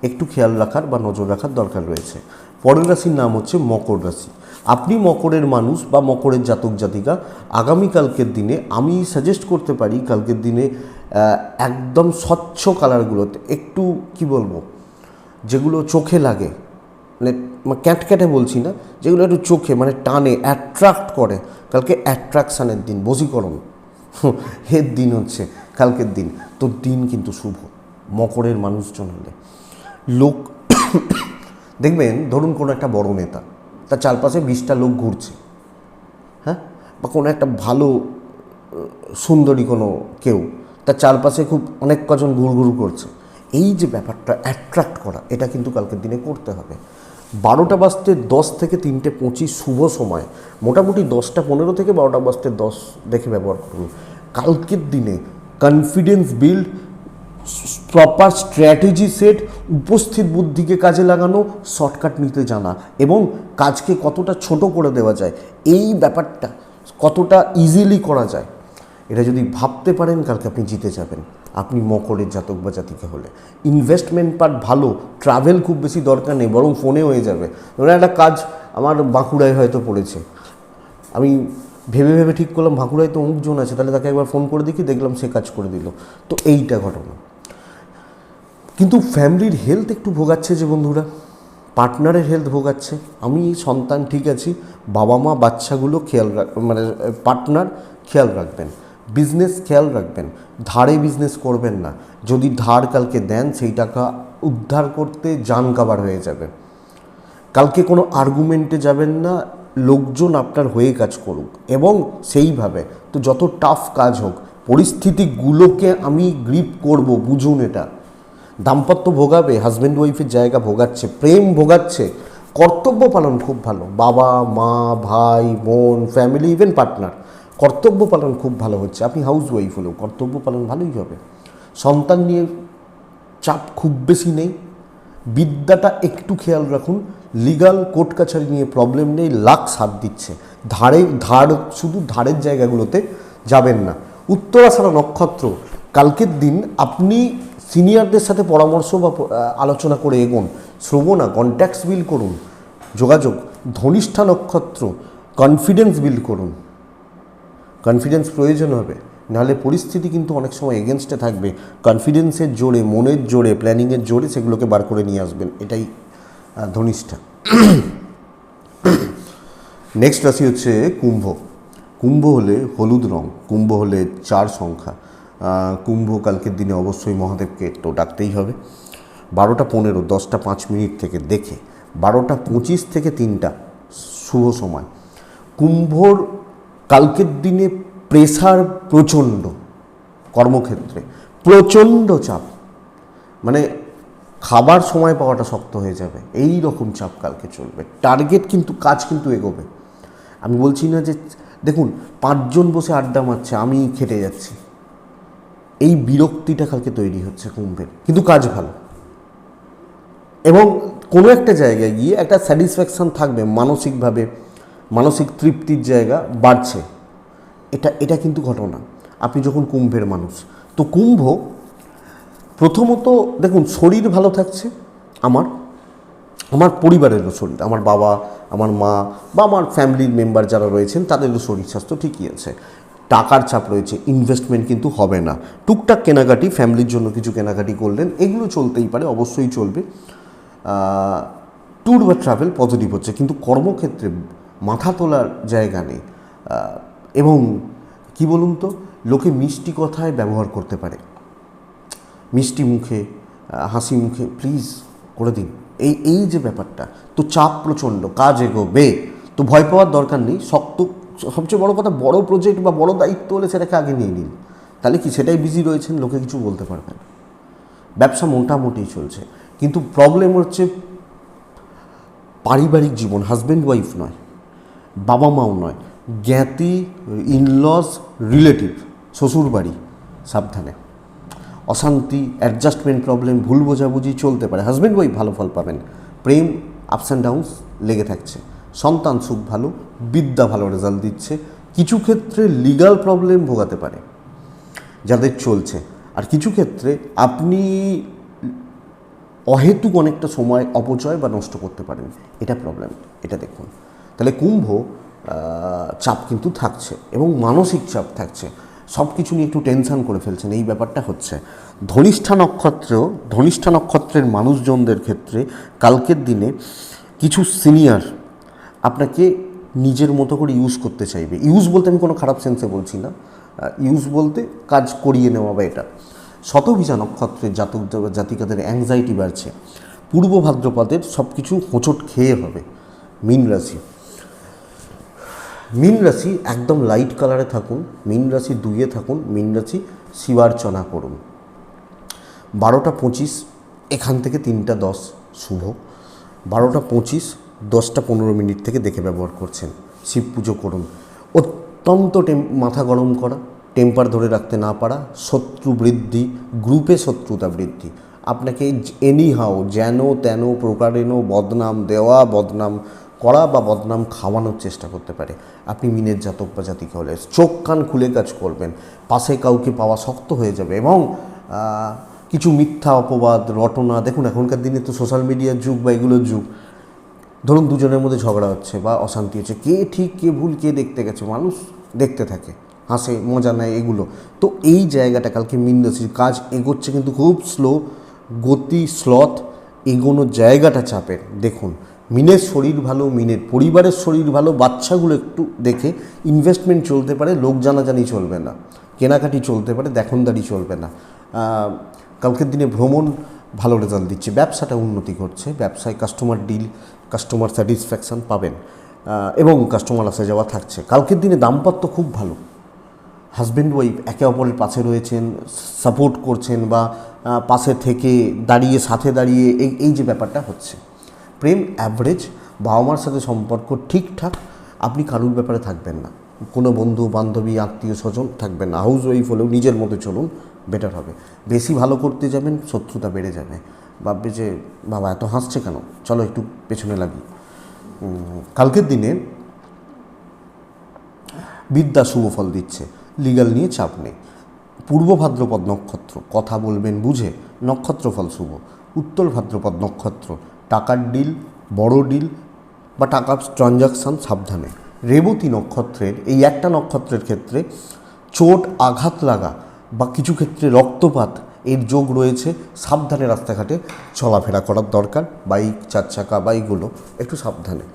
একটু খেয়াল রাখার বা নজর রাখার দরকার রয়েছে। পরের রাশির নাম হচ্ছে মকর রাশি। আপনি মকরের মানুষ বা মকরের জাতক জাতিকা, আগামীকালকের দিনে আমি সাজেস্ট করতে পারি কালকের দিনে একদম স্বচ্ছ কালারগুলোতে, একটু কি বলবো, যেগুলো চোখে লাগে, মানে ক্যাটক্যাটে বলছি না, যেগুলো একটু চোখে মানে টানে, অ্যাট্রাক্ট করে। কালকে অ্যাট্রাকশানের দিন, বশীকরণ এর দিন হচ্ছে কালকের দিন। তো দিন কিন্তু শুভ মকরের মানুষজন হলে। লোক দেখবেন, ধরুন কোনো একটা বড় নেতা, তার চারপাশে 20টা লোক ঘুরছে, হ্যাঁ, বা কোনো একটা ভালো সুন্দরী কোনো কেউ, তার চারপাশে খুব অনেক কজন ঘুরঘুর করছে। এই যে ব্যাপারটা অ্যাট্রাক্ট করা, এটা কিন্তু কালকের দিনে করতে হবে। 12:10 থেকে 3:25 শুভ সময়, মোটামুটি 10:15 থেকে 12:10 দেখে ব্যবহার করুন। কালকের দিনে confidence build, proper strategy set, উপস্থিত বুদ্ধিকে কাজে লাগানো, শর্টকাট নিতে জানা এবং কাজকে কতটা ছোট করে দেওয়া যায়, এই ব্যাপারটা কতটা ইজিলি করা যায়, এটা যদি ভাবতে পারেন কালকে আপনি জিতে যাবেন। আপনি মকরের জাতক বা জাতিকা হলে ইনভেস্টমেন্ট পার্ট ভালো, ট্রাভেল খুব বেশি দরকার নেই, বরং ফোনে হয়ে যাবে। ধরুন একটা কাজ আমার বাঁকুড়ায় হয়তো পড়েছে, আমি ভেবে ভেবে ঠিক করলাম বাঁকুড়ায় তো অমুকজন আছে, তাহলে তাকে একবার ফোন করে দেখি, দেখলাম সে কাজ করে দিল। তো এইটা ঘটনা। কিন্তু ফ্যামিলির হেলথ একটু ভোগাচ্ছে যে বন্ধুরা, পার্টনারের হেলথ ভোগাচ্ছে। আমি সন্তান ঠিক আছি, বাবা মা বাচ্চাগুলো খেয়াল মানে পার্টনার খেয়াল রাখবেন। বিজনেস খেয়াল রাখবেন, ধারে বিজনেস করবেন না। যদি ধার কালকে দেন, সেই টাকা উদ্ধার করতে জান কাবার হয়ে যাবে। কালকে কোনো আর্গুমেন্টে যাবেন না, লোকজন আপনার হয়ে কাজ করুক এবং সেইভাবে। তো যত টাফ কাজ হোক, পরিস্থিতিগুলোকে আমি গ্রিপ করব, বুঝুন এটা। দাম্পত্য ভোগাবে, হাজব্যান্ড ওয়াইফের জায়গা ভোগাচ্ছে, প্রেম ভোগাচ্ছে, কর্তব্য পালন খুব ভালো, বাবা মা ভাই বোন ফ্যামিলি ইভেন পার্টনার, কর্তব্য পালন খুব ভালো হচ্ছে। আপনি হাউস ওয়াইফ হলেও কর্তব্য পালন ভালোই হবে। সন্তান নিয়ে চাপ খুব বেশি নেই, বিদ্যাটা একটু খেয়াল রাখুন। লিগাল কোর্ট কাছারি নিয়ে প্রবলেম নেই, লাক সাথ দিচ্ছে। শুধু ধারের জায়গাগুলোতে যাবেন না। উত্তরাষাঢ়া নক্ষত্র, কালকের দিন আপনি সিনিয়রদের সাথে পরামর্শ বা আলোচনা করে এগোন। শ্রবণা, কন্ট্যাক্টস বিল্ড করুন, যোগাযোগ। ধনিষ্ঠা নক্ষত্র, কনফিডেন্স বিল্ড করুন। কনফিডেন্স প্রয়োজন হবে, নাহলে পরিস্থিতি কিন্তু অনেক সময় এগেনস্টে থাকবে। কনফিডেন্সের জোরে, মনের জোরে, প্ল্যানিংয়ের জোরে সেগুলোকে বার করে নিয়ে আসবেন, এটাই ধনিষ্ঠা। নেক্সট রাশি হচ্ছে কুম্ভ। কুম্ভ হলে হলুদ রং, কুম্ভ হলে 4 সংখ্যা। কুম্ভ কালকের দিনে অবশ্যই মহাদেবকে তো ডাকতেই হবে। 12টা 15, 10টা 5 থেকে দেখে 12টা 25 থেকে 3টা শুভ সময়। কুম্ভর কালকের দিনে প্রেসার প্রচণ্ড, কর্মক্ষেত্রে প্রচণ্ড চাপ, মানে খাবার সময় পাওয়াটা শক্ত হয়ে যাবে, এই রকম চাপ কালকে চলবে। টার্গেট কিন্তু, কাজ কিন্তু এগোবে। আমি বলছি না যে দেখুন 5 জন বসে আড্ডা মারছে, আমি খেটে যাচ্ছি, এই বিরক্তিটা কালকে তৈরি হচ্ছে কুম্ভের, কিন্তু কাজ ভালো। এবং কোনো একটা জায়গায় গিয়ে একটা স্যাটিসফ্যাকশান থাকবে, মানসিকভাবে মানসিক তৃপ্তির জায়গা বাড়ছে, এটা কিন্তু ঘটনা। আপনি যখন কুম্ভের মানুষ, তো কুম্ভ প্রথমত দেখুন শরীর ভালো থাকছে। আমার পরিবারেরও শরীর, আমার বাবা, আমার মা বা আমার ফ্যামিলির মেম্বার যারা রয়েছেন তাদেরও শরীর স্বাস্থ্য ঠিকই আছে। টাকার চাপ রয়েছে, ইনভেস্টমেন্ট কিন্তু হবে না। টুকটাক কেনাকাটি, ফ্যামিলির জন্য কিছু কেনাকাটি করলেন, এগুলো চলতেই পারে, অবশ্যই চলবে। ট্যুর বা ট্রাভেল পজিটিভ হচ্ছে, কিন্তু কর্মক্ষেত্রে মাথা তোলার জায়গা নেই। এবং কি বলুন তো, লোকে মিষ্টি কথায় ব্যবহার করতে পারে, মিষ্টি মুখে, হাসি মুখে প্লিজ করে দিন, এই যে ব্যাপারটা। তো চাপ প্রচণ্ড, কাজ এগোবে, তো ভয় পাওয়ার দরকার নেই। সবচেয়ে বড় কথা, বড় প্রজেক্ট বা বড় দায়িত্ব হলে সেটাকে আগে নিয়ে নিন, তাহলে কি সেটাই বিজি রয়েছেন, লোকে কিছু বলতে পারবেন। ব্যবসা মোটামুটি চলছে, কিন্তু প্রবলেম হচ্ছে পারিবারিক জীবন, হাজব্যান্ড ওয়াইফ নয়, বাবা মাও নয়, জ্ঞাতি, ইনলস, রিলেটিভ, শ্বশুরবাড়ি, সাবধানে। অশান্তি, অ্যাডজাস্টমেন্ট প্রবলেম, ভুল বোঝাবুঝি চলতে পারে। হাজব্যান্ড ওয়াইফ ভালো ফল পাবেন, প্রেম আপস অ্যান্ড ডাউন্স লেগে থাকছে। সন্তান সুখ ভালো, বিদ্যা ভালো রেজাল্ট দিচ্ছে। কিছু ক্ষেত্রে লিগাল প্রবলেম ভোগাতে পারে যাদের চলছে, আর কিছু ক্ষেত্রে আপনি অহেতুক অনেকটা সময় অপচয় বা নষ্ট করতে পারেন, এটা প্রবলেম, এটা দেখুন। তাহলে কুম্ভ চাপ কিন্তু থাকছে এবং মানসিক চাপ থাকছে, সব কিছু নিয়ে একটু টেনশন করে ফেলছেন, এই ব্যাপারটা হচ্ছে। ধনিষ্ঠা নক্ষত্রের মানুষজনদের ক্ষেত্রে কালকের দিনে কিছু সিনিয়র আপনাকে নিজের মতো করে ইউজ করতে চাইবে। ইউজ বলতে আমি কোনো খারাপ সেন্সে বলছি না, ইউজ বলতে কাজ করিয়ে নেওয়া বা এটা। শতভিষা নক্ষত্রের জাতিকাদের অ্যাংজাইটি বাড়ছে। পূর্ব ভাদ্রপদের সব কিছু হোঁচট খেয়ে হবে। মীন রাশি একদম লাইট কালারে থাকুন, মীন রাশি 2-এ থাকুন, মীন রাশি শিবার্চনা করুন। 12টা 25 এখান থেকে 3টা 10 শুভ। 12টা 25, 10টা 15 থেকে দেখে ব্যবহার করছেন, শিব পুজো করুন। অত্যন্ত মাথা গরম করা, টেম্পার ধরে রাখতে না পারা, শত্রু বৃদ্ধি, গ্রুপে শত্রুতা বৃদ্ধি, আপনাকে এনিহাও যেন তেন প্রকারেণ বদনাম দেওয়া, বদনাম করা বা বদনাম খাওয়ানোর চেষ্টা করতে পারে। আপনি মিনের জাতক বা জাতিকা হলে চোখ কান খুলে কাজ করবেন, পাশে কাউকে পাওয়া শক্ত হয়ে যাবে। এবং কিছু মিথ্যা অপবাদ রটনা, দেখুন এখনকার দিনে তো সোশ্যাল মিডিয়ার যুগ বা এগুলোর যুগ। ধরুন দুজনের মধ্যে ঝগড়া হচ্ছে বা অশান্তি হচ্ছে, কে ঠিক কে ভুল কে দেখতে গেছে, মানুষ দেখতে থাকে, হাসে, মজা নেয়, এগুলো। তো এই জায়গাটা কালকে মীন রাশির কাজ এগোচ্ছে, কিন্তু খুব স্লো গতি, স্লথ এগোনোর জায়গাটা চাপের। দেখুন মিনের শরীর ভালো, মিনের পরিবারের শরীর ভালো, বাচ্চাগুলো একটু দেখে। ইনভেস্টমেন্ট চলতে পারে, লোক জানাজানি চলবে না, কেনাকাটি চলতে পারে, দেখনদারি চলবে না। কালকের দিনে ভ্রমণ ভালো রেজাল্ট দিচ্ছে, ব্যবসাটা উন্নতি করছে, ব্যবসায় কাস্টমার ডিল, কাস্টমার স্যাটিসফ্যাকশান পাবেন এবং কাস্টমার আসা যাওয়া থাকছে। কালকের দিনে দাম্পত্য খুব ভালো, হাজব্যান্ড ওয়াইফ একে অপরের পাশে রয়েছেন, সাপোর্ট করছেন বা পাশে থেকে দাঁড়িয়ে, সাথে দাঁড়িয়ে, এই যে ব্যাপারটা হচ্ছে। প্রেম অ্যাভারেজ, বাবা মার সাথে সম্পর্ক ঠিকঠাক, আপনি কারুর ব্যাপারে থাকবেন না, কোনো বন্ধু বান্ধবী আত্মীয় স্বজন থাকবেন না। হাউস ওয়াইফ হলেও নিজের মতো চলুন, বেটার হবে। বেশি ভালো করতে যাবেন, শত্রুতা বেড়ে যাবে। ভাববে যে বাবা এত হাসছে কেন, চলো একটু পেছনে লাগি। কালকের দিনে বিদ্যা শুভ ফল দিচ্ছে, লিগ্যাল নিয়ে চাপ নেই। পূর্ব ভাদ্রপদ নক্ষত্র, কথা বলবেন বুঝে, নক্ষত্র ফল শুভ। উত্তর ভাদ্রপদ নক্ষত্র, টাকার ডিল, বড় ডিল বা টাকা ট্রানজাকশান সাবধানে। রেবতী নক্ষত্রের এই একটা নক্ষত্রের ক্ষেত্রে চোট আঘাত লাগা বা কিছু ক্ষেত্রে রক্তপাত এর যোগ রয়েছে, সাবধানে রাস্তাঘাটে চলাফেরা করার দরকার। বাইক, চার চাকা বা এইগুলো একটু সাবধানে।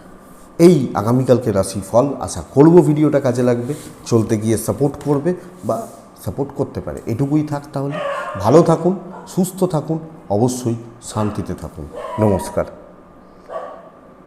এই আগামীকালকে রাশি ফল আশা করব ভিডিওটা কাজে লাগবে, চলতে গিয়ে সাপোর্ট করবে বা সাপোর্ট করতে পারে। এটুকুই থাক তাহলে। ভালো থাকুন, সুস্থ থাকুন, অবশ্যই শান্তিতে থাকুন। নমস্কার।